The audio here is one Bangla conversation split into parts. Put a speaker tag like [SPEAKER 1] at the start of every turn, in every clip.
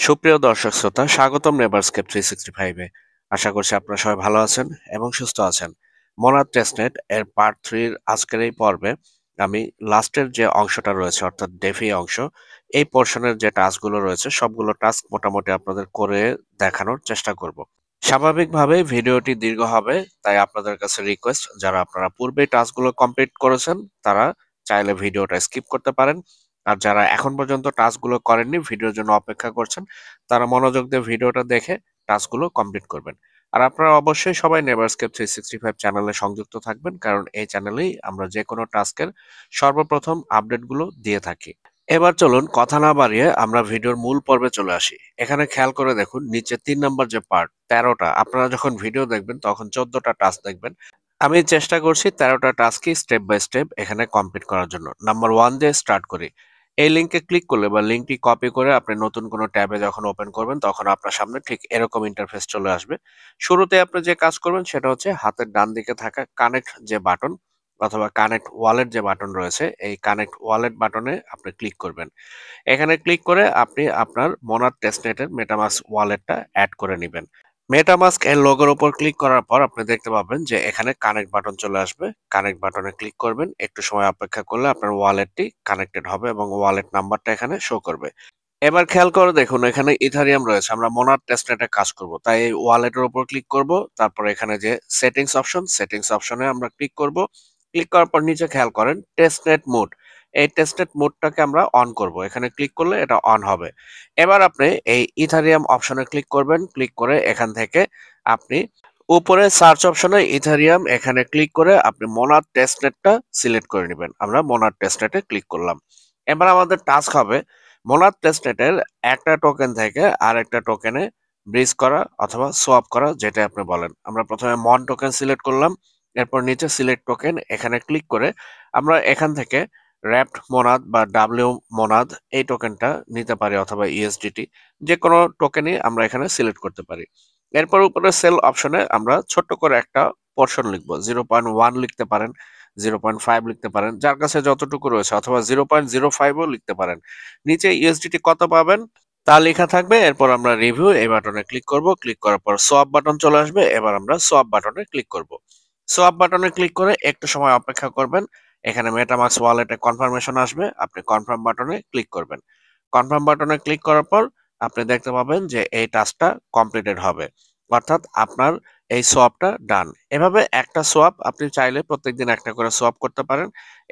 [SPEAKER 1] সুপ্রিয় দর্শক শ্রোতা, স্বাগতম নেভারস্কেপ 365 এ। আশা করছি আপনারা সবাই ভালো আছেন এবং সুস্থ আছেন। মনার টেস্টনেট এর পার্ট 3 এর আজকের এই পর্বে আমি লাস্টের যে অংশটা রয়েছে অর্থাৎ ডেফি অংশ, এই পোর্শনের যে টাস্কগুলো রয়েছে সবগুলো টাস্ক মোটামুটি আপনাদের করে দেখানোর চেষ্টা করব। স্বাভাবিকভাবে ভিডিওটি দীর্ঘ হবে, তাই আপনাদের কাছে রিকোয়েস্ট, যারা আপনারা পূর্বে টাস্কগুলো কমপ্লিট করেছেন তারা চাইলে ভিডিওটা স্কিপ করতে পারেন। আর যারা এখন পর্যন্ত টাস্কগুলো করেননি, ভিডিওর জন্য অপেক্ষা করছেন, তারা মনোযোগ দিয়ে ভিডিওটা দেখে টাস্কগুলো কমপ্লিট করবেন। আর আপনারা অবশ্যই সবাই নেভারস্কেপ 365 চ্যানেলে সংযুক্ত থাকবেন, কারণ এই চ্যানেলেই আমরা যে কোনো টাস্কের সর্বপ্রথম আপডেটগুলো দিয়ে থাকি। এবার চলুন কথা না বাড়িয়ে আমরা ভিডিওর মূল পর্বে চলে আসি। এখানে খেয়াল করে দেখুন, নিচে 3 নম্বর যে পার্ট 13টা, আপনারা যখন ভিডিও দেখবেন তখন 14টা টাস্ক দেখবেন। আমি চেষ্টা করছি 13টা টাস্কই স্টেপ বাই স্টেপ এখানে কমপ্লিট করার জন্য। নাম্বার 1 দিয়ে স্টার্ট করি। এই লিঙ্কে ক্লিক করলে বা লিঙ্কটি কপি করে আপনি নতুন কোনো ট্যাবে যখন ওপেন করবেন তখন আপনার সামনে ঠিক এরকম ইন্টারফেস চলে আসবে। শুরুতে আপনি যে কাজ করবেন সেটা হচ্ছে হাতের ডান দিকে থাকা কানেক্ট যে বাটন অথবা কানেক্ট ওয়ালেট যে বাটন রয়েছে, এই কানেক্ট ওয়ালেট বাটনে আপনি ক্লিক করবেন। এখানে ক্লিক করে আপনি আপনার মোনার টেস্টনেটের মেটামাস্ক ওয়ালেটটা অ্যাড করে নেবেন। মেটামাস্ক এর লোগোর উপর ক্লিক করার পর আপনি দেখতে পাবেন যে এখানে কানেক্ট বাটন চলে আসবে। কানেক্ট বাটনে ক্লিক করবেন, একটু সময় অপেক্ষা করলে আপনার ওয়ালেটটি কানেক্টেড হবে এবং ওয়ালেট নাম্বারটা এখানে শো করবে। এবার খেয়াল করে দেখুন, এখানে ইথারিয়াম রয়েছে, আমরা মোনার টেস্টনেটে কাজ করব, তাই এই ওয়ালেটের উপর ক্লিক করব। তারপর এখানে যে সেটিংস অপশনে আমরা ক্লিক করব। ক্লিক করার পর নিচে খেয়াল করেন টেস্টনেট মোড, এই টেস্টনেট মোডটাকে আমরা অন করব। এখানে ক্লিক করলে এটা অন হবে। এবার আপনি এই ইথারিয়াম অপশনে ক্লিক করবেন। ক্লিক করে এখান থেকে আপনি উপরে সার্চ অপশনে ইথারিয়াম এখানে ক্লিক করে আপনি মোনার টেস্টনেটটা সিলেক্ট করে নেবেন। আমরা মোনার টেস্টনেটে ক্লিক করলাম। এবার আমাদের টাস্ক হবে মোনার টেস্টনেটের একটা টোকেন থেকে আরেকটা টোকেনে ব্রিজ করা অথবা সোয়াপ করা, যেটা আপনি বলেন। আমরা প্রথমে মন টোকেন সিলেক্ট করলাম, এরপর নিচে সিলেক্ট টোকেন এখানে ক্লিক করে আমরা এখান থেকে র্যাপড মোনাদ বা ডাব্লিউ মোনাদ এই টোকেনটা নিতে পারি অথবা ইউএসডিটি, যে কোনো টোকেনই আমরা এখানে সিলেক্ট করতে পারি। এরপর উপরে সেল অপশনে আমরা ছোট্ট করে একটা পোর্শন লিখবো, 0.1 লিখতে পারেন, 0.5 লিখতে পারেন, যার কাছে যতটুকু রয়েছে, অথবা 0.05ও লিখতে পারেন। নিচে ইউএসডিটি কত পাবেন তা লেখা থাকবে। এরপর আমরা রিভিউ এই বাটনে ক্লিক করব। ক্লিক করার পর সোয়াপ বাটন চলে আসবে। এবার আমরা সোয়াপ বাটনে ক্লিক করব। সোয়াপ বাটনে ক্লিক করে একটু সময় অপেক্ষা করবেন। এখানে মেটামাস্ক ওয়ালেটে কনফার্মেশন আসবে, আপনি কনফার্ম বাটনে ক্লিক করবেন। কনফার্ম বাটনে ক্লিক করার পর আপনি দেখতে পাবেন যে এই টাস্কটা কমপ্লিটেড হবে, অর্থাৎ আপনার এই সোয়াপটা ডান। এভাবে একটা সোয়াপ আপনি চাইলে প্রত্যেকদিন একটা করে সোয়াপ করতে পারেন।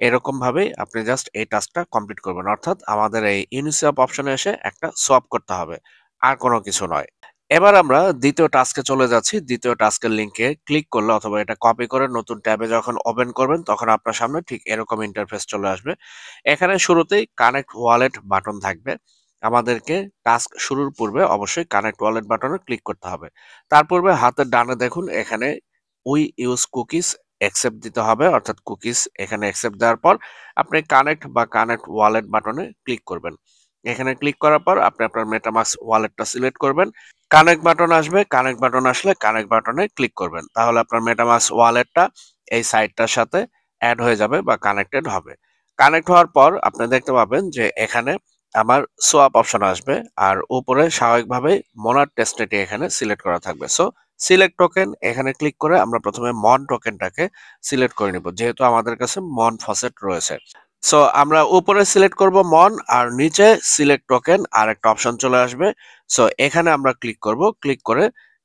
[SPEAKER 1] এরকম ভাবেই আপনি জাস্ট এই টাস্কটা কমপ্লিট করবেন, অর্থাৎ আমাদের এই ইউনিসোয়াপ অপশনে এসে একটা সোয়াপ করতে হবে, আর কোনো কিছু নয়। এবার আমরা দ্বিতীয় টাস্কে চলে যাচ্ছি। দ্বিতীয় টাস্কের লিংকে ক্লিক করলে অথবা এটা কপি করে নতুন ট্যাবে যখন ওপেন করবেন তখন আপনার সামনে ঠিক এরকম ইন্টারফেস চলে আসবে। এখানে শুরুতেই কানেক্ট ওয়ালেট বাটন থাকবে। আমাদেরকে টাস্ক শুরুর পূর্বে অবশ্যই কানেক্ট ওয়ালেট বাটনে ক্লিক করতে হবে। তার পূর্বে হাতের ডানে দেখুন এখানে উই ইউজ কুকিজ অ্যাকসেপ্ট দিতে হবে, অর্থাৎ কুকিজ এখানে অ্যাকসেপ্ট দেওয়ার পর আপনি কানেক্ট বা কানেক্ট ওয়ালেট বাটনে ক্লিক করবেন। এখানে ক্লিক করার পর আপনি আপনার মেটামাস্ক ওয়ালেটটা সিলেক্ট করবেন। কানেক্ট বাটন আসবে, কানেক্ট বাটন আসলে কানেক্ট বাটনে ক্লিক করবেন, তাহলে আপনার মেটামাস্ক ওয়ালেটটা এই সাইটটার সাথে অ্যাড হয়ে যাবে বা কানেক্টেড হবে। কানেক্ট হওয়ার পর আপনি দেখতে পাবেন যে এখানে আমার সোয়াপ অপশন আসবে, আর উপরে স্বাভাবিকভাবেই মোনার টেস্টনেটে এখানে সিলেক্ট করা থাকবে। সো সিলেক্ট টোকেন এখানে ক্লিক করে আমরা প্রথমে মন টোকেনটাকে সিলেক্ট করে নিব, যেহেতু আমাদের কাছে মন ফসেট রয়েছে। সো আমরা উপরে সিলেক্ট করব মন, আর নিচে সিলেক্ট টোকেন আর একটা অপশন চলে আসবে। সো এখানে আমরা ক্লিক করব। ক্লিক করে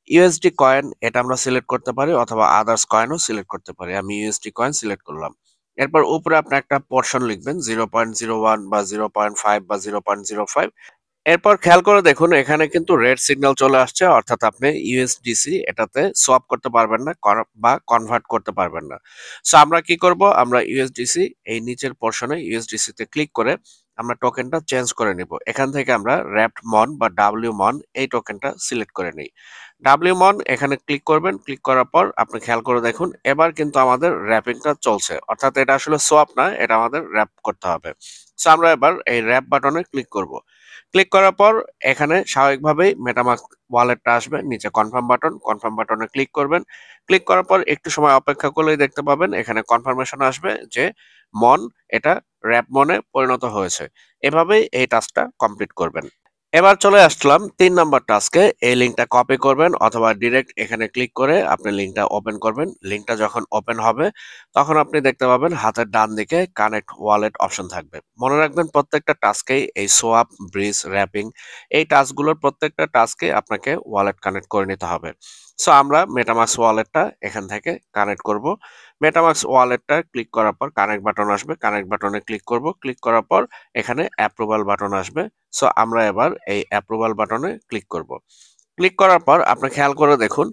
[SPEAKER 1] ইউএসডি কয়েন এটা আমরা সিলেক্ট করতে পারি অথবা আদার্স কয়েনও সিলেক্ট করতে পারি। আমি ইউএসডি কয়েন সিলেক্ট করলাম। এরপর উপরে আপনি একটা পোর্শন লিখবেন, 0.01 বা 0.5 বা 0.05। এরপর খেয়াল করে দেখুন এখানে কিন্তু রেড সিগন্যাল চলে আসছে, অর্থাৎ আপনি ইউএসডিসি এটাতে সোয়াপ করতে পারবেন না বা কনভার্ট করতে পারবেন না। সো আমরা কি করব, আমরা ইউএসডিসি এই নিচের পোর্শনে ইউএসডিসি তে ক্লিক করে আমরা টোকেনটা চেঞ্জ করে নিব। এখান থেকে আমরা র্যাপড মন বা ডাব্লিউ মন এই টোকেনটা সিলেক্ট করে নিই। ডাব্লিউ মন এখানে ক্লিক করবেন। ক্লিক করার পর আপনি খেয়াল করে দেখুন এবার কিন্তু আমাদের র্যাপিংটা চলছে, অর্থাৎ এটা আসলে সোয়াপ না, এটা আমাদের র্যাপ করতে হবে। সো আমরা এবার এই র্যাপ বাটনে ক্লিক করব। ক্লিক করার পর এখানে স্বাভাবিকভাবেই মেটামাস্ক ওয়ালেটটা আসবে, নিচে কনফার্ম বাটন, কনফার্ম বাটনে ক্লিক করবেন। ক্লিক করার পর একটু সময় অপেক্ষা করলেই দেখতে পাবেন এখানে কনফার্মেশন আসবে যে মন এটা র্যাপ মনে পরিণত হয়েছে। এভাবেই এই টাস্কটা কমপ্লিট করবেন। এবার চলে আসলাম ৩ নাম্বার টাস্কে। এই লিঙ্কটা কপি করবেন অথবা ডিরেক্ট এখানে ক্লিক করে আপনি লিঙ্কটা ওপেন করবেন। লিঙ্কটা যখন ওপেন হবে তখন আপনি দেখতে পাবেন হাতের ডান দিকে কানেক্ট ওয়ালেট অপশন থাকবে। মনে রাখবেন প্রত্যেকটা টাস্কেই এই সোয়াপ, ব্রিজ, র‍্যাপিং এই টাস্কগুলোর প্রত্যেকটা টাস্কে আপনাকে ওয়ালেট কানেক্ট করে নিতে হবে। সো আমরা মেটামাস্ক ওয়ালেটটা এখান থেকে কানেক্ট করব। মেটামাস্ক ওয়ালেটটা ক্লিক করার পর কানেক্ট বাটন আসবে। কানেক্ট বাটনে ক্লিক করব। ক্লিক করার পর এখানে অ্যাপ্রুভাল বাটন আসবে। সো আমরা এবার এই অ্যাপ্রুভাল বাটনে ক্লিক করব। ক্লিক করার পর আপনি খেয়াল করে দেখুন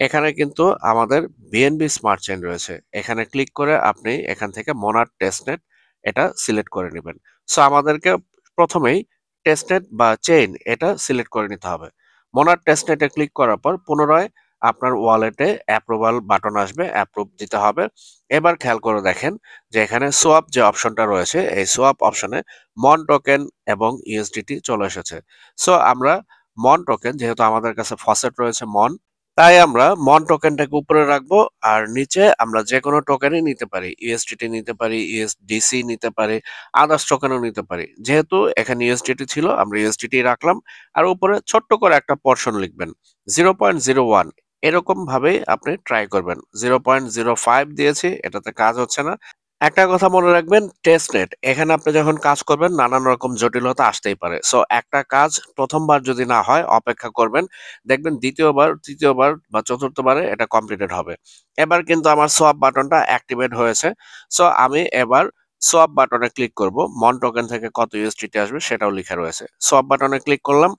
[SPEAKER 1] এখানে কিন্তু আমাদের বিএনবি স্মার্ট চেইন রয়েছে। এখানে ক্লিক করে আপনি এখান থেকে মোনাড টেস্টনেট এটা সিলেক্ট করে নেবেন। সো আমাদেরকে প্রথমেই টেস্টনেট বা চেইন এটা সিলেক্ট করে নিতে হবে। মোনাড টেস্টনেটে ক্লিক করার পর পুনরায় আপনার ওয়ালেটে অ্যাপ্রুভাল বাটন আসবে, অ্যাপ্রুভ দিতে হবে। এবার খেয়াল করে দেখেন যে এখানে সোয়াপ যে অপশনটা রয়েছে এই সোয়াপ অপশনে মন টোকেন এবং ইউএসডিটি চলে এসেছে। সো আমরা মন টোকেন যেহেতু আমাদের কাছে ফসেট রয়েছে মন, তাই আমরা মন টোকেনটাকে উপরে রাখবো আর নিচে আমরা যে কোনো টোকেনই নিতে পারি। ইউএসডিটি নিতে পারি, ইউএসডিসি নিতে পারি, আদার্স টোকেনও নিতে পারি। যেহেতু এখানে ইউএসডিটি ছিল আমরা ইউএসডিটি রাখলাম আর উপরে ছোট্ট করে একটা পোরশন লিখবেন 0.01। এরকম ভাবেই আপনি ট্রাই করবেন। 0.05 দিয়েছি, এটাতে কাজ হচ্ছে না। একটা কথা মনে রাখবেন টেস্টনেট এখানে আপনি যখন কাজ করবেন নানান রকম জটিলতা আসতেই পারে। সো একটা কাজ প্রথমবার যদি না হয় অপেক্ষা করবেন, দেখবেন দ্বিতীয়বার, তৃতীয়বার বা চতুর্থবারে এটা কমপ্লিটেড হবে। এবার কিন্তু আমার সোয়াপ বাটনটা অ্যাক্টিভেট হয়েছে। সো আমি এবার সোয়াপ বাটনে ক্লিক করব। মন টোকেন থেকে কত ইউএসডিটি আসবে সেটাও লেখা রয়েছে। সোয়াপ বাটনে ক্লিক করলাম।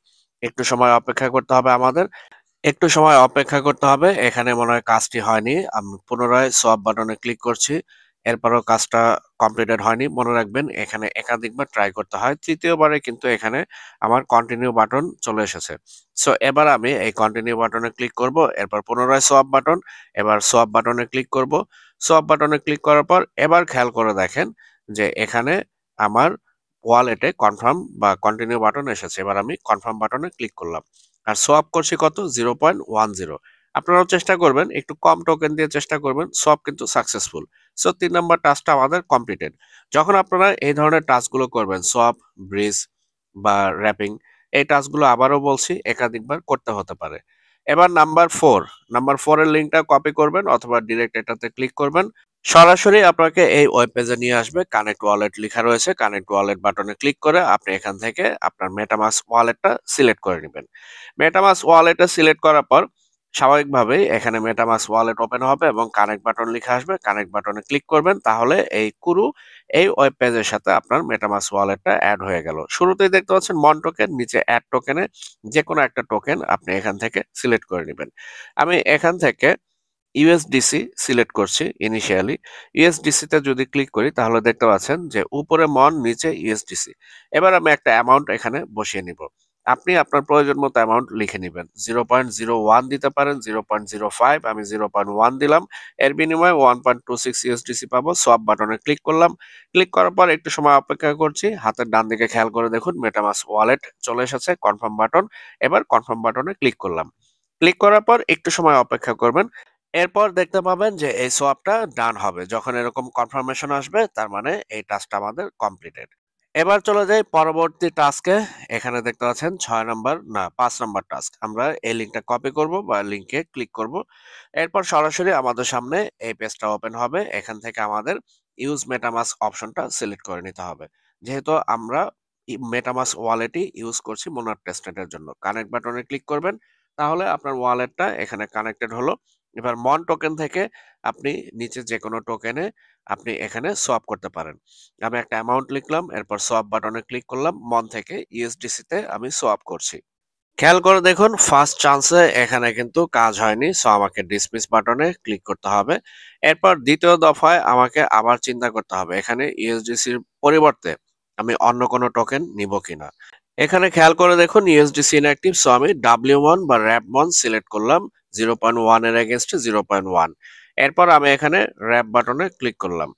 [SPEAKER 1] একটু সময় অপেক্ষা করতে হবে আমাদের। একটু সময় অপেক্ষা করতে হবে। এখানে মনে হয় কাজটি হয়নি। আমি পুনরায় সোয়াপ বাটনে ক্লিক করছি। এরপরেও কাজটা কমপ্লিটেড হয়নি। মনে রাখবেন এখানে একাধিকবার ট্রাই করতে হয়। তৃতীয়বারে কিন্তু এখানে আমার কন্টিনিউ বাটন চলে এসেছে। সো এবার আমি এই কন্টিনিউ বাটনে ক্লিক করব। এরপর পুনরায় সোয়াপ বাটন। এবার সোয়াপ বাটনে ক্লিক করব। সোয়াপ বাটনে ক্লিক করার পর এবার খেয়াল করে দেখেন যে এখানে আমার ওয়ালেটে কনফার্ম বা কন্টিনিউ বাটন এসেছে। এবার আমি কনফার্ম বাটনে ক্লিক করলাম। আর সোয়াপ করছি কত 0.10। আপনারাও চেষ্টা করবেন একটু কম টোকেন দিয়ে চেষ্টা করবেন। সোয়াপ কিন্তু সাকসেসফুল। সো ৩ নাম্বার টাস্কটা আমাদের কমপ্লিটেড। যখন আপনারা এই ধরনের টাস্কগুলো করবেন সোয়াপ, ব্রিজ বা র‍্যাপিং এই টাস্কগুলো আবারও বলছি একাধিকবার করতে হতে পারে। এবার নাম্বার 4 এর লিঙ্কটা কপি করবেন অথবা ডিরেক্ট এটাতে ক্লিক করবেন। সরাসরি আপনাকে এই ওয়েব পেজে নিয়ে আসবে। কানেক্ট ওয়ালেট লেখা রয়েছে। কানেক্ট ওয়ালেট বাটনে ক্লিক করে আপনি এখান থেকে আপনার মেটামাস্ক ওয়ালেটটা সিলেক্ট করে নিবেন। মেটামাস্ক ওয়ালেটটা সিলেক্ট করার পর স্বাভাবিকভাবেই এখানে মেটামাস্ক ওয়ালেট ওপেন হবে এবং কানেক্ট বাটন লেখা আসবে। কানেক্ট বাটনে ক্লিক করবেন তাহলে এই কুরু এই ওয়েব পেজের সাথে আপনার মেটামাস্ক ওয়ালেটটা এড হয়ে গেল। শুরুতেই দেখতে পাচ্ছেন মন টোকেন, নিচে এড টোকেনে যেকোনো একটা টোকেন আপনি এখান থেকে সিলেক্ট করে নিবেন। আমি এখান থেকে ইউএসডিসি সিলেক্ট করছি ইনিশিয়ালি। ইউএসডিসি তে যদি ক্লিক করি তাহলে দেখতে পাচ্ছেন যে উপরে মন নিচে ইউএসডিসি। এবার আমি একটা অ্যামাউন্ট এখানে বসিয়ে নিব। আপনি আপনার প্রয়োজন মতো অ্যামাউন্ট লিখে নিবেন। 0.01 দিতে পারেন, 0.05, আমি 0.1 দিলাম। এর বিনিময়ে 1.26 ইউএসডিসি পাবো। সোয়াপ বাটনে ক্লিক করলাম। ক্লিক করার পর একটু সময় অপেক্ষা করছি। হাতের ডান দিকে খেয়াল করে দেখুন মেটামাস্ক ওয়ালেট চলে এসেছে, কনফার্ম বাটন। এবার কনফার্ম বাটনে ক্লিক করলাম। ক্লিক করার পর একটু সময় অপেক্ষা করবেন। এরপর দেখতে পাবেন যে এই সোয়াপটা ডান হবে। যখন এরকম কনফার্মেশন আসবে তার মানে এই টাস্কটা আমাদের কমপ্লিটেড। এবার চলে যাই পরবর্তী টাস্কে। এখানে দেখতে পাচ্ছেন ৬ নাম্বার না ৫ নাম্বার টাস্ক। আমরা এই লিঙ্কটা কপি করব বা লিঙ্কে ক্লিক করব। এরপর সরাসরি আমাদের সামনে এই পেজটা ওপেন হবে। এখান থেকে আমাদের ইউজ মেটামাস্ক অপশনটা সিলেক্ট করে নিতে হবে। যেহেতু আমরা মেটামাস্ক ওয়ালেটই ইউজ করছি মোনাড টেস্টনেটের জন্য। কানেক্ট বাটনে ক্লিক করবেন। তাহলে আপনার ওয়ালেটটা এখানে কানেক্টেড হলো। এবার মন টোকেন থেকে আপনি নিচে যেকোনো টোকেনে আপনি এখানে সোয়াপ করতে পারেন। আমি একটা অ্যামাউন্ট লিখলাম, এরপর সোয়াপ বাটনে ক্লিক করলাম। মন থেকে ইউএসডিসি তে আমি সোয়াপ করছি। খেয়াল করে দেখুন ফার্স্ট চান্সে এখানে কিন্তু কাজ হয়নি। সো আমাকে ডিসমিস বাটনে ক্লিক করতে হবে। এরপর দ্বিতীয় দফায় আমাকে আবার চিন্তা করতে হবে এখানে ইউএসডিসির পরিবর্তে আমি অন্য কোনো টোকেন নিব কিনা। এখানে খেয়াল করে দেখুন ইউএসডিসি ইনঅ্যাক্টিভ। সো আমি W1 বা RAP1 সিলেক্ট করলাম 0.1 এর এগেইনস্টে 0.1। এরপর আমি এখানে র‍্যাপ বাটনে ক্লিক করলাম।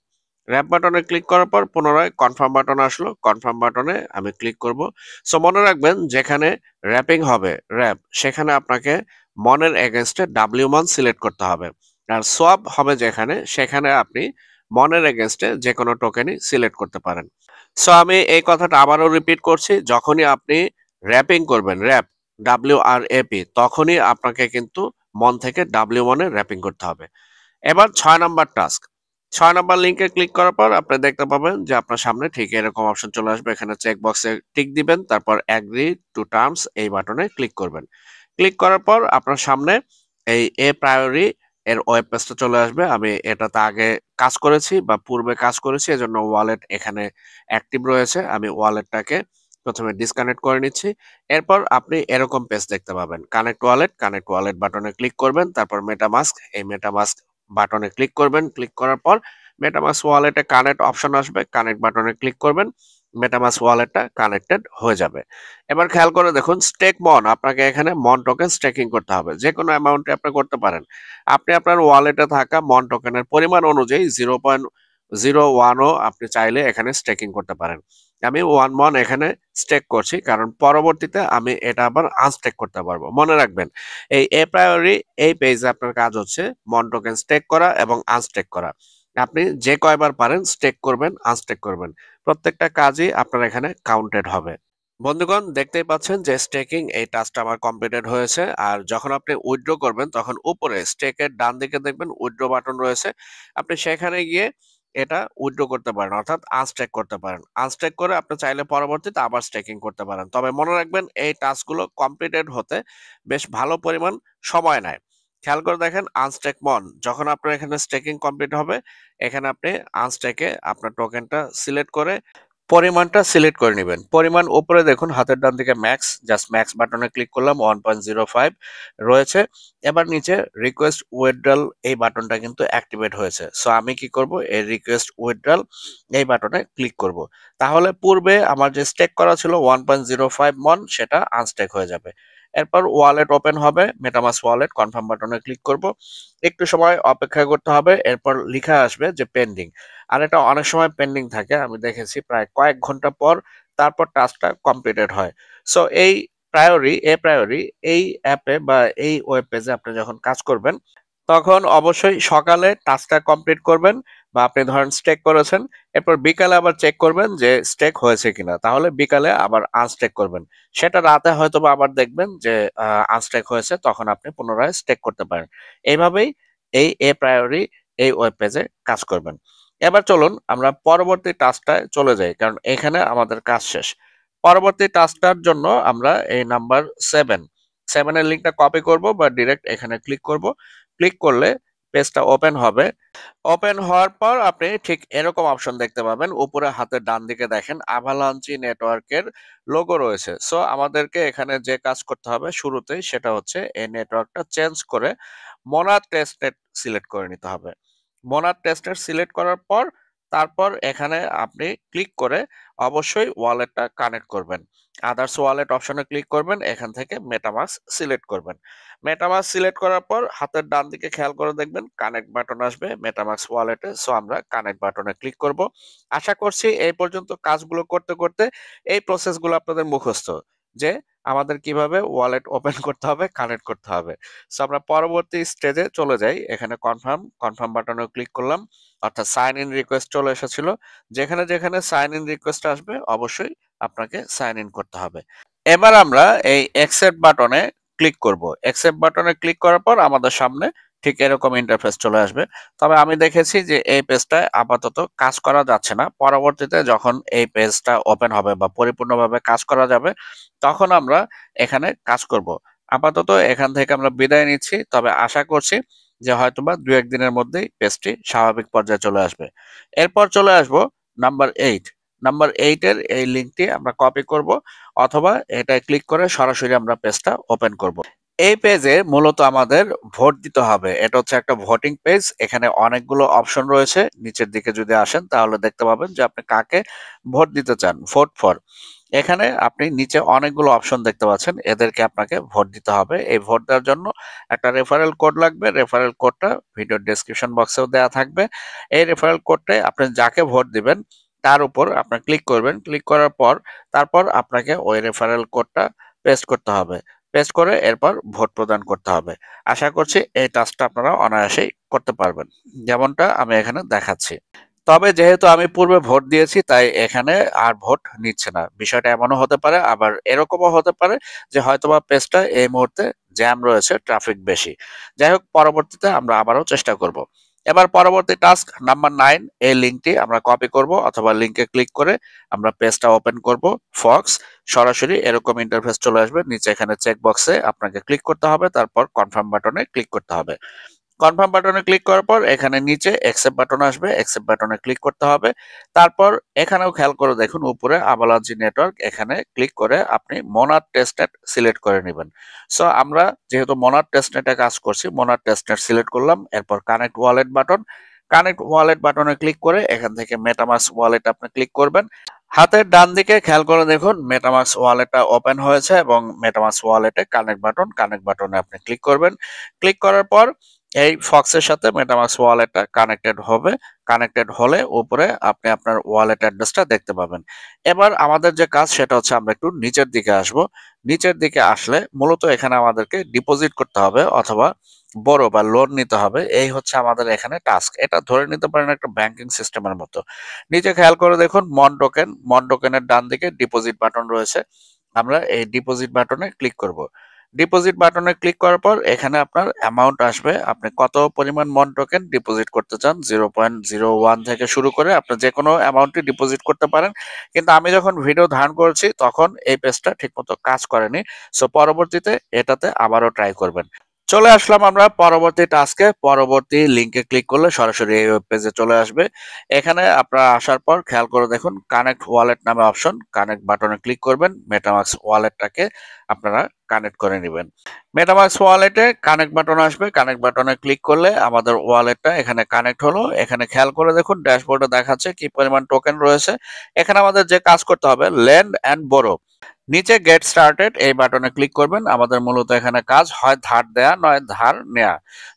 [SPEAKER 1] র‍্যাপ বাটনে ক্লিক করার পর পুনরায় কনফার্ম বাটন আসলো। কনফার্ম বাটনে আমি ক্লিক করব। সো মনে রাখবেন যেখানে র‍্যাপিং হবে র‍্যাপ সেখানে আপনাকে মনের এগেইনস্টে W1 সিলেক্ট করতে হবে। আর সোয়াপ হবে যেখানে সেখানে আপনি মনের এগেইনস্টে যেকোনো টোকেনই সিলেক্ট করতে পারেন। সো আমি এই কথাটা আবারও রিপিট করছি। যখনই আপনি র্যাপিং করবেন, WRAP, তখনই আপনাকে কিন্তু মন থেকে W1 এ র্যাপিং করতে হবে। এবার ৬ নাম্বার টাস্ক। ৬ নাম্বার লিংকে ক্লিক করার পর আপনি দেখতে পাবেন যে আপনার সামনে ঠিক এরকম অপশন চলে আসবে। এখানে চেক বক্সে টিক দিবেন, তারপর এগ্রি টু টার্মস এই বাটনে ক্লিক করবেন। ক্লিক করার পর আপনার সামনে এই এ প্রায়োরি এর ওয়েব পেজটা চলে আসবে। আমি এটাতে আগে কাজ করেছি বা পূর্বে কাজ করেছি, এজন্য ওয়ালেট এখানে অ্যাক্টিভ রয়েছে। আমি ওয়ালেটটাকে প্রথমে ডিসকানেক্ট করে নিচ্ছি। এরপর আপনি এরকম পেজ দেখতে পাবেন। কানেক্ট ওয়ালেট বাটনে ক্লিক করবেন, তারপর মেটামাস্ক, এই মেটামাস্ক বাটনে ক্লিক করবেন। ক্লিক করার পর মেটামাস্ক ওয়ালেটে কানেক্ট অপশন আসবে, কানেক্ট বাটনে ক্লিক করবেন। মেটামাস্ক ওয়ালেটটা কানেক্টেড হয়ে যাবে। এবার খেয়াল করে দেখুন, স্টেক মন, আপনাকে এখানে মন টোকেন স্টেকিং করতে হবে। যে কোনো অ্যামাউন্টে আপনি করতে পারেন। আপনি আপনার ওয়ালেটে থাকা মন টোকেনের পরিমাণ অনুযায়ী 0.01ও আপনি চাইলে এখানে স্টেকিং করতে পারেন। আমি 1 মন এখানে স্টেক করছি, কারণ পরবর্তীতে আমি এটা আবার আনস্টেক করতে পারবো। মনে রাখবেন, এই এ প্রায়োরি এই পেজে আপনার কাজ হচ্ছে মন টোকেন স্টেক করা এবং আনস্টেক করা। আপনি যে কয়বার পারেন স্টেক করবেন, আনস্টেক করবেন। প্রত্যেকটা কাজই আপনার এখানে কাউন্টেড হবে। বন্ধুগণ, দেখতেই পাচ্ছেন যে স্টেকিং এই টাস্কটা আমার কমপ্লিটেড হয়েছে। আর যখন আপনি উইথড্র করবেন তখন উপরে স্টেকের ডান দিকে দেখবেন উইথড্র বাটন রয়েছে। আপনি সেখানে গিয়ে এটা উইথড্র করতে পারেন, অর্থাৎ আনস্টেক করতে পারেন। আনস্টেক করে আপনি চাইলে পরবর্তীতে আবার স্টেকিং করতে পারেন। তবে মনে রাখবেন, এই টাস্কগুলো কমপ্লিটেড হতে বেশ ভালো পরিমাণ সময় নেয়। খেয়াল করে দেখেন, আনস্টেক মন, যখন আপনার এখানে স্টেকিং কমপ্লিট হবে, এখানে আপনি আনস্টেকে আপনার টোকেনটা সিলেক্ট করে পরিমাণটা সিলেক্ট করে নেবেন। পরিমাণ উপরে দেখুন হাতের ডান দিকে ম্যাক্স, জাস্ট ম্যাক্স বাটনে ক্লিক করলাম, 1.05 রয়েছে। এবার নিচে রিকোয়েস্ট উইথড্রল এই বাটনটা কিন্তু অ্যাক্টিভেট হয়েছে। সো আমি কি করব, এই রিকোয়েস্ট উইথড্রল এই বাটনে ক্লিক করব। তাহলে পূর্বে আমার যে স্টেক করা ছিল 1.05 মন, সেটা আনস্টেক হয়ে যাবে। এরপর ওয়ালেট ওপেন হবে, মেটামাস্ক ওয়ালেট, কনফার্ম বাটনে ক্লিক করব। একটু সময় অপেক্ষা করতে হবে, এরপর লেখা আসবে যে পেন্ডিং। আর এটা অনেক সময় পেন্ডিং থাকে, আমি দেখেছি প্রায় কয়েক ঘন্টা পর তারপর টাস্কটা কমপ্লিটেড হয়। সো এই প্রায়োরি এই অ্যাপে বা এই ওয়েব পেজে আপনি যখন কাজ করবেন, তখন অবশ্যই সকালে টাস্কটা কমপ্লিট করবেন। বা আপনি ধরেন স্টেক করেছেন, এরপর বিকালে আবার চেক করবেন যে স্টেক হয়েছে কিনা, তাহলে বিকালে আবার আনস্টেক করবেন। সেটা রাতে হয়তো বা আবার দেখবেন যে আনস্টেক হয়েছে, তখন আপনি পুনরায় স্টেক করতে পারেন। এইভাবেই এই প্রায়োরি এই ওয়েব পেজে কাজ করবেন। এবার চলুন আমরা পরবর্তী টাস্কটায় চলে যাই, কারণ এখানে আমাদের কাজ শেষ। পরবর্তী টাস্কটার জন্য আমরা এই নাম্বার 7 এর লিঙ্কটা কপি করব বা ডিরেক্ট এখানে ক্লিক করব। ক্লিক করলে পেজটা ওপেন হবে। ওপেন হওয়ার পর আপনি ঠিক এরকম অপশন দেখতে পাবেন। উপরে হাতের ডান দিকে দেখেন আভালাঞ্চি নেটওয়ার্কের লোগো রয়েছে। সো আমাদেরকে এখানে যে কাজ করতে হবে শুরুতেই, সেটা হচ্ছে এই নেটওয়ার্কটা চেঞ্জ করে মোনার টেস্টনেট সিলেক্ট করে নিতে হবে। মোনার টেস্টনেট সিলেক্ট করার পর তারপর এখানে আপনি ক্লিক করে অবশ্যই ওয়ালেটটা কানেক্ট করবেন। আদার্স ওয়ালেট অপশনে ক্লিক করবেন, এখান থেকে মেটামাস্ক সিলেক্ট করবেন। মেটামাস্ক সিলেক্ট করার পর হাতের ডান দিকে খেয়াল করে দেখবেন কানেক্ট বাটন আসবে মেটামাস্ক ওয়ালেটে। সো আমরা কানেক্ট বাটনে ক্লিক করব। আশা করছি এই পর্যন্ত কাজগুলো করতে করতে এই প্রসেসগুলো আপনাদের মুখস্থ, যে আমাদের কিভাবে ওয়ালেট ওপেন করতে হবে, কানেক্ট করতে হবে। সো আমরা পরবর্তী স্টেজে চলে যাই। এখানে কনফার্ম বাটনে ক্লিক করলাম, অর্থাৎ সাইন ইন রিকোয়েস্ট চলে এসেছিল। যেখানে যেখানে সাইন ইন রিকোয়েস্ট আসবে অবশ্যই আপনাকে সাইন ইন করতে হবে। এবার আমরা এই অ্যাকসেপ্ট বাটনে ক্লিক করব। অ্যাকসেপ্ট বাটনে ক্লিক করার পর আমাদের সামনে ঠিক এরকম ইন্টারফেস চলে আসবে। তবে আমি দেখেছি যে এই পেজটায় আপাতত কাজ করা যাচ্ছে না। পরবর্তীতে যখন এই পেজটা ওপেন হবে বা পরিপূর্ণভাবে কাজ করা যাবে, তখন আমরা এখানে কাজ করব। আপাতত এখান থেকে আমরা বিদায় নিচ্ছি, তবে আশা করছি যে হয়তোবা 2-1 দিনের মধ্যেই পেজটি স্বাভাবিক পর্যায়ে চলে আসবে। এরপর চলে আসবো নাম্বার 8। নাম্বার 8 এর এই লিঙ্কটি আমরা কপি করব, অথবা এটা ক্লিক করে সরাসরি আমরা পেজটা ওপেন করব। এই পেজে মূলত আমাদের ভোট দিতে হবে। এটা হচ্ছে একটা ভোটিং পেজ। এখানে অনেকগুলো অপশন রয়েছে। নিচের দিকে যদি আসেন তাহলে দেখতে পাবেন যে আপনি কাকে ভোট দিতে চান, ভোট ফর। এখানে আপনি নিচে অনেকগুলো অপশন দেখতে পাচ্ছেন, এদেরকে আপনাকে ভোট দিতে হবে। এই ভোট দেওয়ার জন্য একটা রেফারেল কোড লাগবে। রেফারেল কোডটা ভিডিও ডেসক্রিপশন বক্সেও দেওয়া থাকবে। এই রেফারেল কোডটাই আপনি যাকে ভোট দিবেন তার উপর আপনার ক্লিক করবেন। ক্লিক করার পর তারপর আপনাকে ওই রেফারেল কোডটা পেস্ট করতে হবে। পেস্ট করে এরপর ভোট প্রদান করতে হবে। আশা করছি এই টাস্কটা আপনারা অনায়াসেই করতে পারবেন, যেমনটা আমি এখানে দেখাচ্ছি। তবে যেহেতু আমি পূর্বে ভোট দিয়েছি তাই এখানে আর ভোট নিচ্ছে না। বিষয়টা এমনও হতে পারে, আবার এরকমও হতে পারে যে হয়তোবা পেজটা এই মুহূর্তে জ্যাম রয়েছে, ট্রাফিক বেশি। যাই হোক, পরবর্তীতে আমরা আবারও চেষ্টা করব। এবার পরবর্তী টাস্ক নাম্বার 9, এই লিঙ্কটি আমরা কপি করব অথবা লিঙ্কে ক্লিক করে আমরা পেজটা ওপেন করব। ফক্স সরাসরি এরকম ইন্টারফেস চলে আসবে। নিচে এখানে চেক বক্সে আপনাকে ক্লিক করতে হবে, তারপর কনফার্ম বাটনে ক্লিক করতে হবে। কনফার্ম বাটনে ক্লিক করার পর এখানে নিচে অ্যাকসেপ্ট বাটন আসবে, অ্যাকসেপ্ট বাটনে ক্লিক করতে হবে। তারপর এখানেও খেয়াল করে দেখুন উপরে আভালাঞ্চি নেটওয়ার্ক, এখানে ক্লিক করে আপনি মোনার টেস্টনেট সিলেক্ট করে নেবেন। সো আমরা যেহেতু মোনার টেস্টনেটে কাজ করছি, মোনার টেস্টনেট সিলেক্ট করলাম। এরপর connect wallet button, connect wallet বাটনে ক্লিক করে এখান থেকে মেটামাস্ক ওয়ালেট আপনি ক্লিক করবেন। হাতের ডান দিকে খেয়াল করে দেখুন মেটামাস্ক ওয়ালেটটা ওপেন হয়েছে এবং মেটামাস্ক ওয়ালেটে কানেক্ট বাটন, কানেক্ট বাটনে আপনি ক্লিক করবেন। ক্লিক করার পর এই ফক্সের সাথে মেটামাস্ক ওয়ালেটটা কানেক্টেড হবে। কানেক্টেড হলে উপরে আপনি আপনার ওয়ালেট অ্যাড্রেসটা দেখতে পাবেন। এবার আমাদের যে কাজ সেটা হচ্ছে আমরা একটু নিচের দিকে আসব। নিচের দিকে আসলে মূলত এখানে আমাদেরকে ডিপোজিট করতে হবে অথবা বড় বা লোন নিতে হবে। এই হচ্ছে আমাদের এখানে টাস্ক। এটা ধরে নিতে পারেন একটা ব্যাংকিং সিস্টেমের মতো। নিচে খেয়াল করে দেখুন মন টোকেন, মন টোকেনের ডান দিকে ডিপোজিট বাটন রয়েছে। আমরা এই ডিপোজিট বাটনে ক্লিক করব। ডিপোজিট বাটনে ক্লিক করার পর এখানে আপনার অ্যামাউন্ট আসবে, আপনি কত পরিমাণ মন টোকেন ডিপোজিট করতে চান। 0.01 থেকে শুরু করে আপনি যে কোনো অ্যামাউন্টই ডিপোজিট করতে পারেন। কিন্তু আমি যখন ভিডিও ধারণ করেছি তখন এই পেজটা ঠিকমতো কাজ করেনি। সো পরবর্তীতে এটাতে আবারও ট্রাই করবেন। চলে আসলাম আমরা পরবর্তী টাস্কে। পরবর্তী লিঙ্কে ক্লিক করলে সরাসরি এই ওয়েব পেজে চলে আসবে। এখানে আপনারা আসার পর খেয়াল করে দেখুন কানেক্ট ওয়ালেট নামে অপশন, কানেক্ট বাটনে ক্লিক করবেন। মেটামাস্ক ওয়ালেটটাকে আপনারা কানেক্ট করে নেবেন। মেটামাস্ক ওয়ালেটে কানেক্ট বাটন আসবে, কানেক্ট বাটনে ক্লিক করলে আমাদের ওয়ালেটটা এখানে কানেক্ট হলো। এখানে খেয়াল করে দেখুন ড্যাশবোর্ডে দেখাচ্ছে কি পরিমাণ টোকেন রয়েছে। এখানে আমাদের যে কাজ করতে হবে লেন্ড অ্যান্ড বোরো, নিচে গেট স্টার্টেড এই বাটনে ক্লিক করবেন। আমাদের মূলত এখানে কাজ হয় ধার দেয়া নয় ধার নেয়া।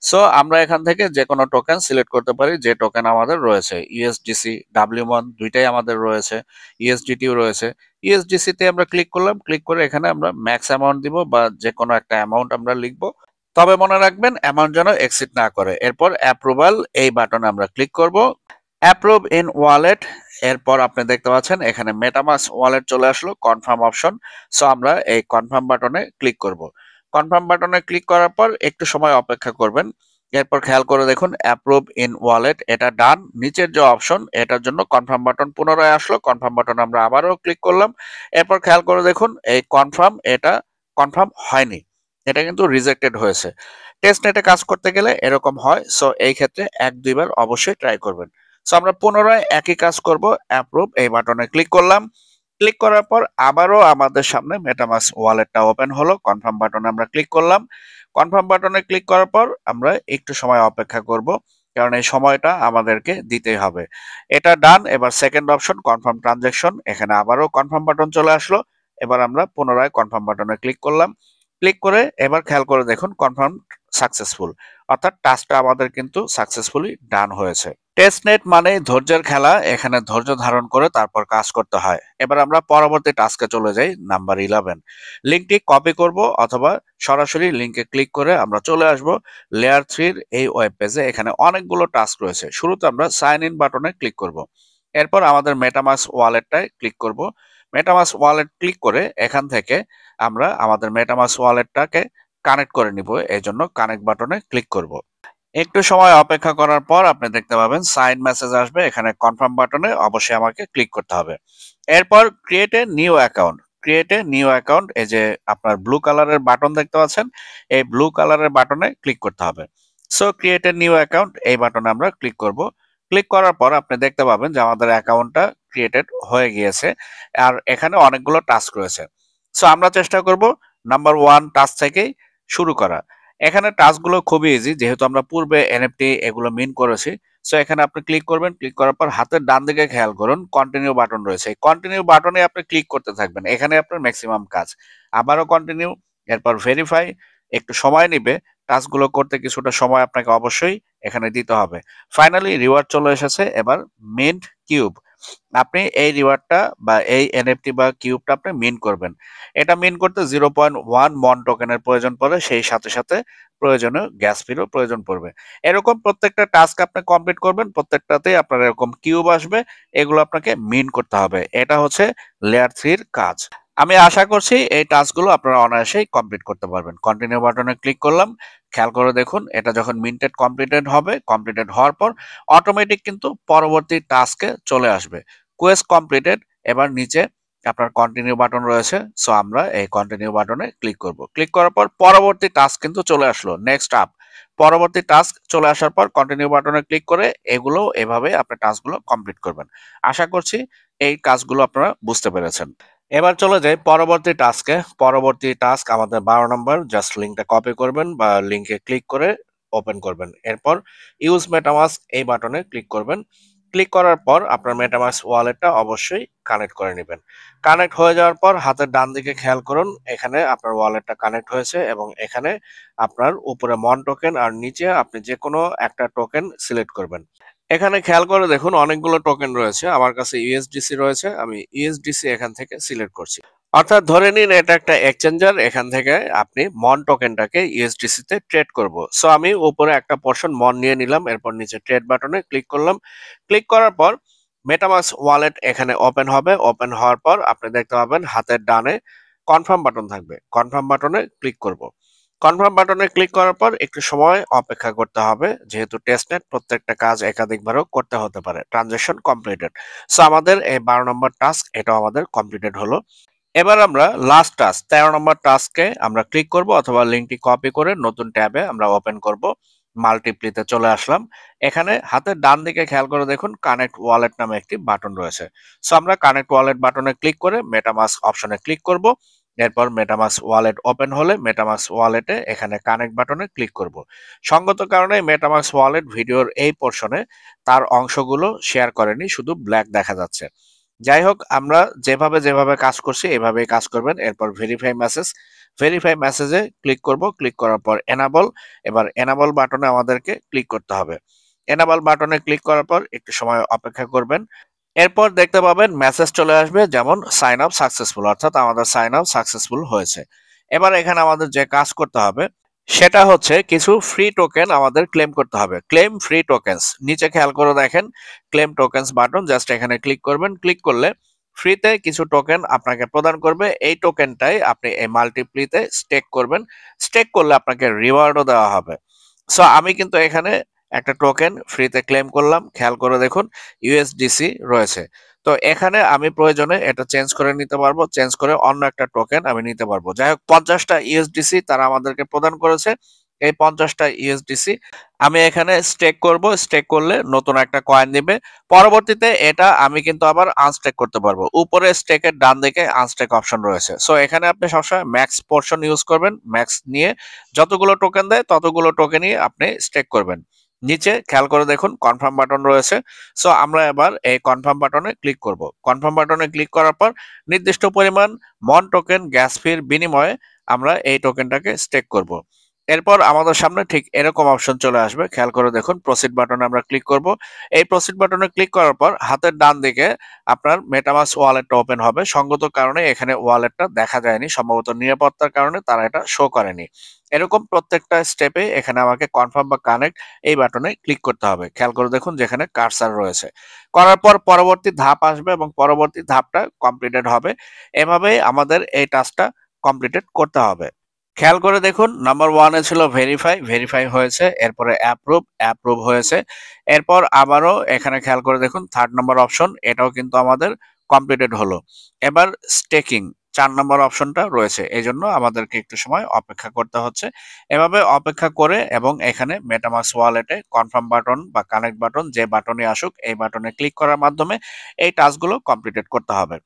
[SPEAKER 1] সো আমরা এখান থেকে যে কোনো টোকেন সিলেক্ট করতে পারি, যে টোকেন আমাদের রয়েছে। ইউএসডিসি, ডাব্লিউমন দুইটাই আমাদের রয়েছে, ইউএসডিটিও রয়েছে। ইউএসডিসি তে আমরা ক্লিক করলাম, ক্লিক করে এখানে আমরা ম্যাক্স অ্যামাউন্ট দিব বা যে কোনো একটা অ্যামাউন্ট আমরা লিখবো। তবে মনে রাখবেন অ্যামাউন্ট যেন এক্সিড না করে। এরপর অ্যাপ্রুভাল এই বাটনে আমরা ক্লিক করব। অ্যাপ্রুভ ইন ওয়ালেট, এরপর আপনি দেখতে পাচ্ছেন এখানে মেটামাস্ক ওয়ালেট চলে আসলো, কনফার্ম অপশন। সো আমরা এই কনফার্ম বাটনে ক্লিক করব। কনফার্ম বাটনে ক্লিক করার পর একটু সময় অপেক্ষা করবেন। এরপর খেয়াল করে দেখুন অ্যাপ্রুভ ইন ওয়ালেট এটা ডান। নিচের যে অপশন এটার জন্য কনফার্ম বাটন পুনরায় আসলো, কনফার্ম বাটন আমরা আবারও ক্লিক করলাম। এরপর খেয়াল করে দেখুন এই কনফার্ম, এটা কনফার্ম হয়নি, এটা কিন্তু রিজেক্টেড হয়েছে। টেস্ট নেটে কাজ করতে গেলে এরকম হয়। সো এই ক্ষেত্রে 1-2 বার অবশ্যই ট্রাই করবেন। সো আমরা পুনরায় একই কাজ করব, অ্যাপ্রুভ এই বাটনে ক্লিক করলাম। ক্লিক করার পর আবারও আমাদের সামনে মেটামাস্ক ওয়ালেটটা ওপেন হলো। কনফার্ম বাটনে আমরা ক্লিক করলাম। কনফার্ম বাটনে ক্লিক করার পর আমরা একটু সময় অপেক্ষা করব, কারণ এই সময়টা আমাদেরকে দিতেই হবে। এটা ডান। এবার সেকেন্ড অপশন কনফার্ম ট্রানজ্যাকশন, এখানে আবারও কনফার্ম বাটন চলে আসলো। এবার আমরা পুনরায় কনফার্ম বাটনে ক্লিক করলাম। ক্লিক করে এবার খেয়াল করে দেখুন কনফার্ম সাকসেসফুল, অর্থাৎ টাস্কটা আমাদের কিন্তু সাকসেসফুলি ডান হয়েছে। টেস্টনেট মানে ধৈর্যের খেলা, এখানে ধৈর্য ধারণ করে তারপর কাজ করতে হয়। এবার আমরা পরবর্তী টাস্কে চলে যাই, নাম্বার 11। লিঙ্কটি কপি করব অথবা সরাসরি লিঙ্কে ক্লিক করে আমরা চলে আসব লেয়ার 3-র এই ওয়েব পেজে। এখানে অনেকগুলো টাস্ক রয়েছে। শুরুতে আমরা সাইন ইন বাটনে ক্লিক করব। এরপর আমাদের মেটামাস্ক ওয়ালেটটায় ক্লিক করব। মেটামাস্ক ওয়ালেট ক্লিক করে এখান থেকে আমরা আমাদের মেটামাস্ক ওয়ালেটটাকে কানেক্ট করে নিব, এই জন্য কানেক্ট বাটনে ক্লিক করব। একটু সময় অপেক্ষা করার পর আপনি দেখতে পাবেন সাইন মেসেজ আসবে, এখানে কনফার্ম বাটনে অবশ্যই আমাকে ক্লিক করতে হবে। এরপর create a new account, create a new account এই যে আপনার ব্লু কালারের বাটন দেখতে পাচ্ছেন, এই ব্লু কালারের বাটনে ক্লিক করতে হবে। So create a new account এই বাটনে আমরা ক্লিক করব। ক্লিক করার পর আপনি দেখতে পাবেন যে আমাদের অ্যাকাউন্টটা ক্রিয়েটেড হয়ে গিয়েছে। আর এখানে অনেকগুলো টাস্ক রয়েছে। সো আমরা চেষ্টা করব নাম্বার 1 টাস্ক থেকেই শুরু করা। এখানে টাস্কগুলো খুবই ইজি, যেহেতু আমরা পূর্বে এনএফটি এগুলো মিন করেছি। সো এখানে আপনি ক্লিক করবেন, ক্লিক করার পর হাতের ডান দিকে খেয়াল করুন কন্টিনিউ বাটন রয়েছে। এই কন্টিনিউ বাটনে আপনি ক্লিক করতে থাকবেন, এখানে আপনার ম্যাক্সিমাম কাজ। আবারও কন্টিনিউ, এরপর ভেরিফাই, একটু সময় নিবে। টাস্কগুলো করতে কিছুটা সময় আপনাকে অবশ্যই এখানে দিতে হবে। ফাইনালি রিওয়ার্ড চলে এসেছে। এবার মিন্ট কিউব, আপনি এই রিওয়ার্ডটা বা এই এনএফটি বা কিউবটা আপনি মিন করবেন। এটা মিন করতে 0.1 মন টোকেনের প্রয়োজন পড়ে, সেই সাথে সাথে প্রয়োজনীয় গ্যাস ফিরও প্রয়োজন পড়বে। এরকম প্রত্যেকটা টাস্ক আপনি কমপ্লিট করবেন, প্রত্যেকটাতেই আপনার এরকম কিউব আসবে, এগুলো আপনাকে মিন করতে হবে। এটা হচ্ছে লেয়ার 3 এর কাজ। আমি আশা করছি এই টাস্কগুলো আপনারা অনায়াসেই কমপ্লিট করতে পারবেন। কন্টিনিউ বাটনে ক্লিক করলাম, খেয়াল করে দেখুন এটা যখন মিন্টেড কমপ্লিটেড হবে, কমপ্লিটেড হওয়ার পর অটোমেটিক কিন্তু পরবর্তী টাস্কে চলে আসবে। কোয়েস্ট কমপ্লিটেড, এবার নিচে আপনার কন্টিনিউ বাটন রয়েছে। সো আমরা এই কন্টিনিউ বাটনে ক্লিক করব। ক্লিক করার পর পরবর্তী টাস্ক কিন্তু চলে আসলো, নেক্সট আপ। পরবর্তী টাস্ক চলে আসার পর কন্টিনিউ বাটনে ক্লিক করে এগুলো এভাবে আপনি টাস্কগুলো কমপ্লিট করবেন। আশা করছি এই কাজগুলো আপনারা বুঝতে পেরেছেন। এবার চলে যাই পরবর্তী টাস্কে। পরবর্তী টাস্ক আমাদের 12 নম্বর। জাস্ট লিঙ্কটা কপি করবেন বা লিঙ্কে ক্লিক করে ওপেন করবেন। এরপর ইউজ মেটামাস্ক এই বাটনে ক্লিক করবেন। ক্লিক করার পর আপনার মেটামাস্ক ওয়ালেটটা অবশ্যই কানেক্ট করে নেবেন। কানেক্ট হয়ে যাওয়ার পর হাতের ডান দিকে খেয়াল করুন, এখানে আপনার ওয়ালেটটা কানেক্ট হয়েছে এবং এখানে আপনার উপরে মন টোকেন আর নিচে আপনি যে কোনো একটা টোকেন সিলেক্ট করবেন। এখানে খেয়াল করে দেখুন অনেকগুলো টোকেন রয়েছে। আমার কাছে ইউএসডিসি রয়েছে, আমি ইউএসডিসি এখান থেকে সিলেক্ট করছি। অর্থাৎ ধরে নিন এটা একটা এক্সচেঞ্জার, এখান থেকে আপনি মন টোকেনটাকে ইউএসডিসি তে ট্রেড করব। সো আমি উপরে একটা পোর্শন মন নিয়ে নিলাম, এরপর নিচে ট্রেড বাটনে ক্লিক করলাম। ক্লিক করার পর মেটামাস্ক ওয়ালেট এখানে ওপেন হবে। ওপেন হওয়ার পর আপনি দেখতে পাবেন হাতের ডানে কনফার্ম বাটন থাকবে, কনফার্ম বাটনে ক্লিক করব। কনফার্ম বাটনে ক্লিক করার পর একটু সময় অপেক্ষা করতে হবে, যেহেতু টেস্টনেট প্রত্যেকটা কাজ একাধিকবারও করতে হতে পারে। Transaction completed. সো আমাদের এই 12 নম্বর টাস্ক এটাও আমাদের কমপ্লিটেড হলো। এবার আমরা লাস্ট টাস্ক 13 নম্বর টাস্কে আমরা ক্লিক করব অথবা লিঙ্কটি কপি করে নতুন ট্যাবে আমরা ওপেন করব। মাল্টিপ্লিতে চলে আসলাম। এখানে হাতের ডান দিকে খেয়াল করে দেখুন কানেক্ট ওয়ালেট নামে একটি বাটন রয়েছে। সো আমরা কানেক্ট ওয়ালেট বাটনে ক্লিক করে মেটামাস্ক অপশনে ক্লিক করব। এরপর মেটামাস্ক ওয়ালেট ওপেন হলে মেটামাস্ক ওয়ালেটে এখানে কানেক্ট বাটনে ক্লিক করব। সঙ্গত কারণে মেটামাস্ক ওয়ালেট ভিডিওর এই পোর্শনে তার অংশগুলো শেয়ার করেনি, শুধু ব্ল্যাক দেখা যাচ্ছে। যাই হোক, আমরা যেভাবে যেভাবে কাজ করছি এভাবেই কাজ করবেন। এরপর ভেরিফাই মেসেজ, ভেরিফাই মেসেজে ক্লিক করব। ক্লিক করার পর এনাবল, এবার এনাবল বাটনে আমাদেরকে ক্লিক করতে হবে। এনাবল বাটনে ক্লিক করার পর একটু সময় অপেক্ষা করবেন। এরপর দেখতে পাবেন মেসেজ চলে আসবে, যেমন সাইন আপ সাকসেসফুল, অর্থাৎ আমাদের সাইন আপ সাকসেসফুল হয়েছে। এবার এখানে আমাদের যে কাজ করতে হবে সেটা হচ্ছে কিছু ফ্রি টোকেন আমাদের ক্লেম করতে হবে। ক্লেম ফ্রি টোকেনস, নিচে খেয়াল করে দেখেন ক্লেম টোকেনস বাটন, জাস্ট এখানে ক্লিক করবেন। ক্লিক করলে ফ্রিতে কিছু টোকেন আপনাকে প্রদান করবে। এই টোকেনটাই আপনি এই মাল্টিপ্লিতে স্টেক করবেন। স্টেক করলে আপনাকে রিওয়ার্ডও দেওয়া হবে। সো আমি কিন্তু এখানে একটা টোকেন ফ্রিতে ক্লেম করলাম, খেয়াল করে দেখুন ইউএসডিসি রয়েছে। তো এখানে আমি প্রয়োজনে এটা চেঞ্জ করে নিতে পারবো, চেঞ্জ করে অন্য একটা টোকেন আমি নিতে পারবো। যাই হোক, 50টা ইউএসডিসি তারা আমাদেরকে প্রদান করেছে। এই 50টা ইউএসডিসি আমি এখানে স্টেক করব। স্টেক করলে নতুন একটা কয়েন দিবে। পরবর্তীতে এটা আমি কিন্তু আবার আনস্টেক করতে পারবো। উপরে স্টেকের ডান দিকে আনস্টেক অপশন রয়েছে। সো এখানে আপনি সবসময় ম্যাক্স পোর্শন ইউজ করবেন। ম্যাক্স নিয়ে যতগুলো টোকেন দেয় ততগুলো টোকেনই আপনি স্টেক করবেন। নিচে খেয়াল করে দেখুন কনফার্ম বাটন রয়েছে। সো আমরা এবার এই কনফার্ম বাটনে ক্লিক করব। কনফার্ম বাটনে ক্লিক করার পর নির্দিষ্ট পরিমাণ মন টোকেন গ্যাস ফির বিনিময়ে আমরা এই টোকেনটাকে স্টেক করব। এরপর আমাদের সামনে ঠিক এরকম অপশন চলে আসবে, খেয়াল করে দেখুন প্রসিড বাটনে আমরা ক্লিক করব। এই প্রসিড বাটনে ক্লিক করার পর হাতের ডান দিকে আপনার মেটামাস্ক ওয়ালেটটা ওপেন হবে। সঙ্গত কারণে এখানে ওয়ালেটটা দেখা যায়নি, সম্ভবত নিরাপত্তার কারণে তারা এটা শো করেনি। এরকম প্রত্যেকটা স্টেপে এখানে আমাকে কনফার্ম বা কানেক্ট এই বাটনে ক্লিক করতে হবে। খেয়াল করে দেখুন যেখানে কার্সার রয়েছে। করার পর পরবর্তী ধাপ আসবে এবং পরবর্তী ধাপটা কমপ্লিটেড হবে। এভাবেই আমাদের এই টাস্কটা কমপ্লিটেড করতে হবে। খেয়াল করে দেখুন নাম্বার 1 এ ছিল ভেরিফাই, ভেরিফাই হয়েছে। এরপরে অ্যাপ্রুভ, অ্যাপ্রুভ হয়েছে। এরপর আবারও এখানে খেয়াল করে দেখুন 3rd নম্বর অপশন, এটাও কিন্তু আমাদের কমপ্লিটেড হলো। এবার স্টেকিং 4 নম্বর অপশনটা রয়েছে, এজন্য আমাদেরকে একটু সময় অপেক্ষা করতে হচ্ছে। এভাবে অপেক্ষা করে এবং এখানে মেটামাস্ক ওয়ালেটে কনফার্ম বাটন বা কানেক্ট বাটন যে বাটনই আসুক এই বাটনে ক্লিক করার মাধ্যমে এই টাস্কগুলো কমপ্লিটেড করতে হবে।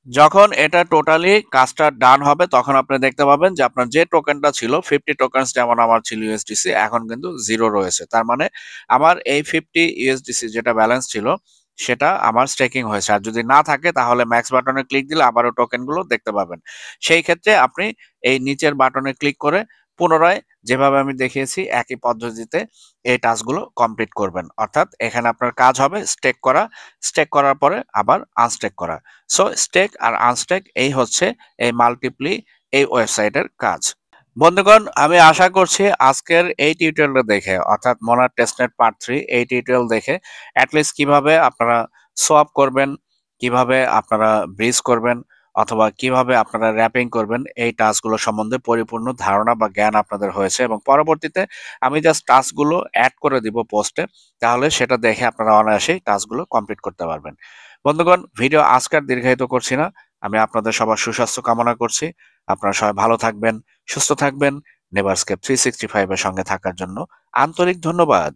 [SPEAKER 1] যখন এটা টোটালি কাজটা ডান হবে তখন আপনি দেখতে পাবেন যে আপনার যে টোকেনটা ছিল 50 টোকেনস, যেমন আমার ছিল ইউএসডিসি, এখন কিন্তু 0 রয়েছে। তার মানে আমার এই 50 ইউএসডিসি যেটা ব্যালেন্স ছিল সেটা আমার স্টেকিং হয়েছে। আর যদি না থাকে তাহলে ম্যাক্স বাটনে ক্লিক দিলে আবারও টোকেনগুলো দেখতে পাবেন। সেই ক্ষেত্রে আপনি এই নিচের বাটনে ক্লিক করে পুনরায় যেভাবে আমি দেখিয়েছি একই পদ্ধতিতে এই টাস্কগুলো কমপ্লিট করবেন। অর্থাৎ এখানে আপনার কাজ হবে স্টেক করা, স্টেক করার পরে আবার আনস্টেক করা। সো স্টেক আর আনস্টেক এই হচ্ছে এই মাল্টিপ্লি এই ওয়েবসাইটের কাজ। বন্ধুগণ, আমি আশা করছি আজকের এই টিউটোরিয়ালটা দেখে অর্থাৎ মনার টেস্টনেট পার্ট 3 এই টিউটোরিয়াল দেখে অ্যাটলিস্ট কিভাবে আপনারা সোয়াপ করবেন, কিভাবে আপনারা ব্রিজ করবেন অথবা কিভাবে আপনারা র্যাপিং করবেন এই টাস্কগুলো সম্বন্ধে পরিপূর্ণ ধারণা বা জ্ঞান আপনাদের হয়েছে এবং পরবর্তীতে আমি জাস্ট টাস্কগুলো অ্যাড করে দিব পোস্টে, তাহলে সেটা দেখে আপনারা অনায়াসেই টাস্কগুলো কমপ্লিট করতে পারবেন। বন্ধুগণ, ভিডিও আজকের দীর্ঘায়িত করছি না, আমি আপনাদের সবার সুস্বাস্থ্য কামনা করছি। আপনারা সবাই ভালো থাকবেন, সুস্থ থাকবেন। নেভারস্কেপ 365 এর সঙ্গে থাকার জন্য আন্তরিক ধন্যবাদ।